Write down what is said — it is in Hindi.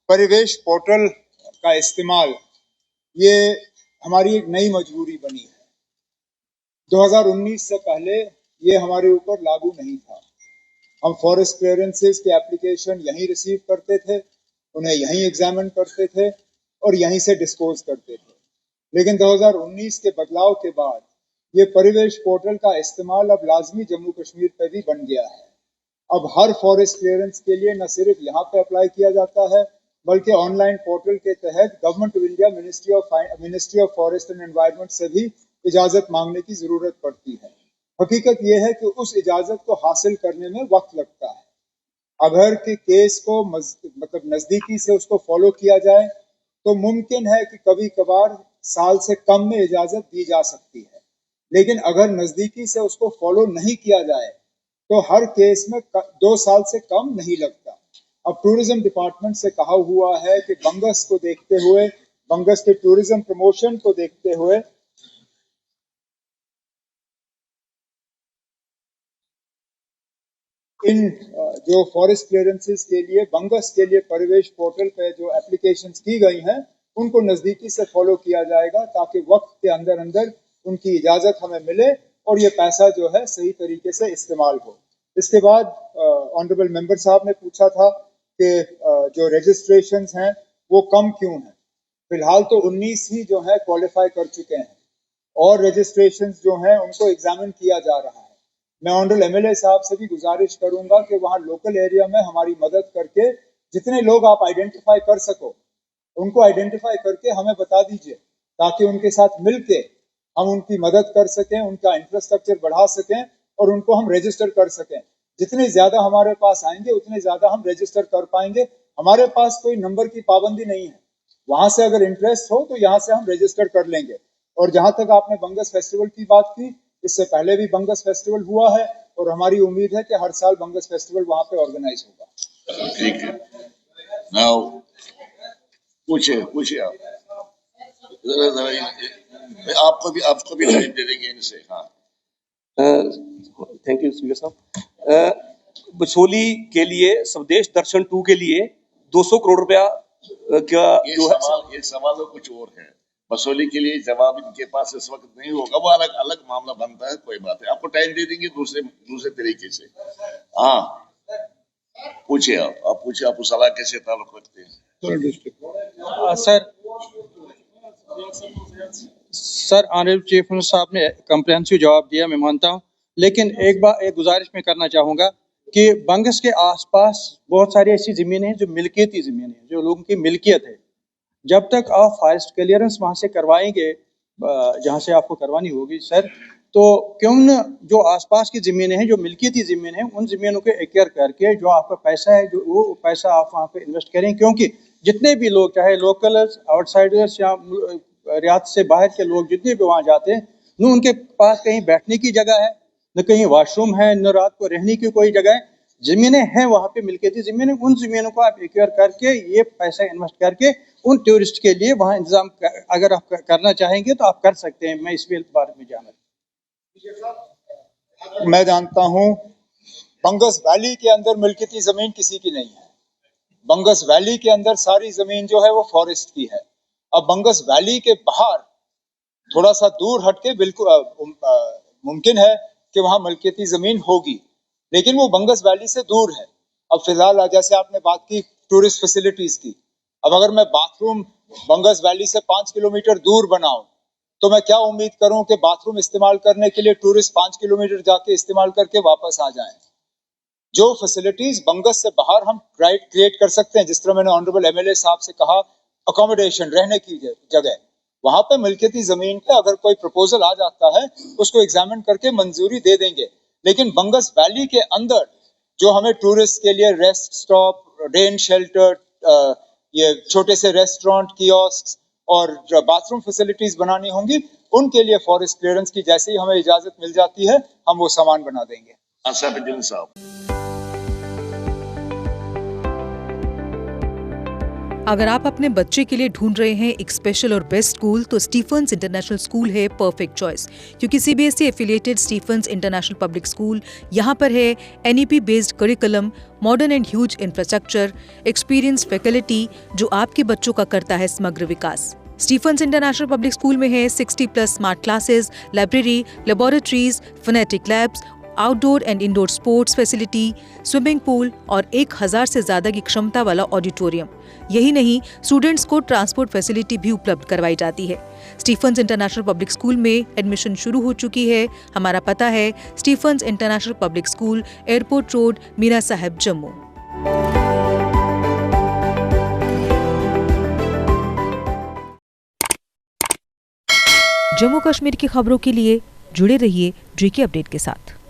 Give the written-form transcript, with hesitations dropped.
परिवेश पोर्टल का इस्तेमाल ये हमारी एक नई मजबूरी बनी है। 2019 से पहले ये हमारे ऊपर लागू नहीं था। हम फॉरेस्ट क्लियरेंसेस के एप्लीकेशन यहीं रिसीव करते थे, उन्हें यहीं एग्जामिन करते थे और यहीं से डिस्पोज करते थे। लेकिन 2019 के बदलाव के बाद ये परिवेश पोर्टल का इस्तेमाल अब लाजमी जम्मू कश्मीर पर भी बन गया है। अब हर फॉरेस्ट क्लियरेंस के लिए न सिर्फ यहाँ पे अप्लाई किया जाता है, बल्कि ऑनलाइन पोर्टल के तहत government of India ministry of forest and environment से भी इजाजत मांगने की जरूरत पड़ती है। हकीकत यह है कि उस इजाजत को हासिल करने में वक्त लगता है। अगर के केस को नजदीकी से उसको फॉलो किया जाए तो मुमकिन है कि कभी कभार साल से कम में इजाजत दी जा सकती है, लेकिन अगर नजदीकी से उसको फॉलो नहीं किया जाए तो हर केस में 2 साल से कम नहीं लगता। अब टूरिज्म डिपार्टमेंट से कहा हुआ है कि बंगस को देखते हुए, बंगस के टूरिज्म प्रमोशन को देखते हुए इन जो फॉरेस्ट क्लियरेंसेस के लिए बंगस के लिए परिवेश पोर्टल पे जो एप्लीकेशंस की गई हैं उनको नजदीकी से फॉलो किया जाएगा, ताकि वक्त के अंदर अंदर उनकी इजाजत हमें मिले और ये पैसा जो है सही तरीके से इस्तेमाल हो। इसके बाद ऑनरेबल मेंबर साहब ने पूछा था कि जो रजिस्ट्रेशंस हैं वो कम क्यों हैं। फिलहाल तो 19 ही जो है क्वालिफाई कर चुके हैं और रजिस्ट्रेशंस जो हैं उनको एग्जामिन किया जा रहा है। मैं ऑनरेबल एमएलए साहब से भी गुजारिश करूंगा कि वहां लोकल एरिया में हमारी मदद करके जितने लोग आप आइडेंटिफाई कर सको उनको आइडेंटिफाई करके हमें बता दीजिए, ताकि उनके साथ मिलके हम उनकी मदद कर सकें, उनका इंफ्रास्ट्रक्चर बढ़ा सकें और उनको हम रजिस्टर कर सकें। जितने ज्यादा हमारे पास आएंगे उतने ज्यादा हम रजिस्टर कर पाएंगे। हमारे पास कोई नंबर की पाबंदी नहीं है, वहां से अगर इंटरेस्ट हो तो यहाँ से हम रजिस्टर कर लेंगे। और जहां तक आपने बंगस फेस्टिवल की बात की, इससे पहले भी बंगस फेस्टिवल हुआ है और हमारी उम्मीद है कि हर साल बंगस फेस्टिवल वहां पे ऑर्गेनाइज होगा। ठीक है, नाउ पूछिए आप। आपको भी टाइम दे देंगे इनसे। हाँ, थैंक यू स्पीकर साहब। बसोली के लिए स्वदेश दर्शन 2 के लिए 200 करोड़ रुपया का ये सवाल कुछ और है। बसोली के लिए जवाब इनके पास इस वक्त नहीं होगा, वो अलग मामला बनता है। कोई बात है, आपको टाइम दे देंगे दूसरे तरीके से। हाँ, पूछिए आप पूछिए, आप उस इलाके से ताल्लुक रखते हैं। सर ऑनरेबल चीफ मिनिस्टर साहब ने कम्प्रेहेंसिव जवाब दिया, मैं मानता हूँ, लेकिन एक गुजारिश मैं करना चाहूँगा कि बंगस के आसपास बहुत सारी ऐसी ज़मीनें हैं जो मिल्कियती ज़मीनें हैं, जो लोगों की मिल्कियत है। जब तक आप फॉरेस्ट क्लियरेंस वहाँ से करवाएंगे, जहाँ से आपको करवानी होगी सर, तो क्यों न जो आसपास की ज़मीनें हैं, जो मिल्कियती ज़मीन हैं, उन ज़मीनों को एक्वायर करके जो आपका पैसा है, जो वो पैसा आप वहाँ पे इन्वेस्ट करें। क्योंकि जितने भी लोग, चाहे लोकल्स, आउटसाइडर्स या रियासत से बाहर के लोग जितने भी वहाँ जाते हैं, न उनके पास कहीं बैठने की जगह है, न कहीं वॉशरूम है, न रात को रहने की कोई जगह है। जमीनें हैं वहाँ पे, मिल्कियती ज़मीनें, उन ज़मीनों को आप एक्वायर करके ये पैसा इन्वेस्ट करके उन टूरिस्ट के लिए वहाँ इंतजाम अगर आप करना चाहेंगे तो आप कर सकते हैं। मैं इस बारे में जानना। मैं जानता हूँ बंगस वैली के अंदर मिल्कियती जमीन किसी की नहीं है। बंगस वैली के अंदर सारी जमीन जो है वो फॉरेस्ट की है। अब बंगस वैली के बाहर थोड़ा सा दूर हटके बिल्कुल मुमकिन है कि वहां मिल्कियती जमीन होगी, लेकिन वो बंगस वैली से दूर है। अब फिलहाल जैसे आपने बात की टूरिस्ट फैसिलिटीज की, अब अगर मैं बाथरूम बंगस वैली से 5 किलोमीटर दूर बनाऊं तो मैं क्या उम्मीद करूं कि बाथरूम इस्तेमाल करने के लिए टूरिस्ट 5 किलोमीटर जाके इस्तेमाल करके वापस आ जाएं। जो फैसिलिटीज बंगस से बाहर हम क्रिएट कर सकते हैं, जिस तरह मैंने ऑनरेबल एमएलए साहब से कहा, अकोमोडेशन, रहने की जगह, वहां पे मिल्कियती जमीन पे अगर कोई प्रपोजल आ जाता है उसको एग्जामिन करके मंजूरी दे देंगे। लेकिन बंगस वैली के अंदर जो हमें टूरिस्ट के लिए रेस्ट स्टॉप, रेन शेल्टर, ये छोटे से रेस्टोरेंट, कियोस्क और बाथरूम फैसिलिटीज बनानी होंगी, उनके लिए फॉरेस्ट क्लियरेंस की जैसे ही हमें इजाजत मिल जाती है हम वो सामान बना देंगे। आसिफुद्दीन साहब। अगर आप अपने बच्चे के लिए ढूंढ रहे हैं एक स्पेशल और बेस्ट स्कूल तो स्टीफन्स इंटरनेशनल स्कूल है परफेक्ट चॉइस, क्योंकि CBSE affiliated Stephen's international public school यहाँ पर है NEP based curriculum, modern and huge infrastructure, experience faculty जो आपके बच्चों का करता है समग्र विकास। स्टीफन्स इंटरनेशनल पब्लिक स्कूल में है 60+ smart classes, library, laboratories, phonetic labs, outdoor and indoor sports facility, swimming pool और 1000 से ज्यादा की क्षमता वाला ऑडिटोरियम। यही नहीं, स्टूडेंट्स को ट्रांसपोर्ट फैसिलिटी भी उपलब्ध करवाई जाती है। स्टीफन्स इंटरनेशनल पब्लिक स्कूल में एडमिशन शुरू हो चुकी है। हमारा पता है Stephen's international public school, airport road, Mira Sahib, Jammu. Jammu Kashmir की खबरों के लिए जुड़े रहिए JK अपडेट के साथ।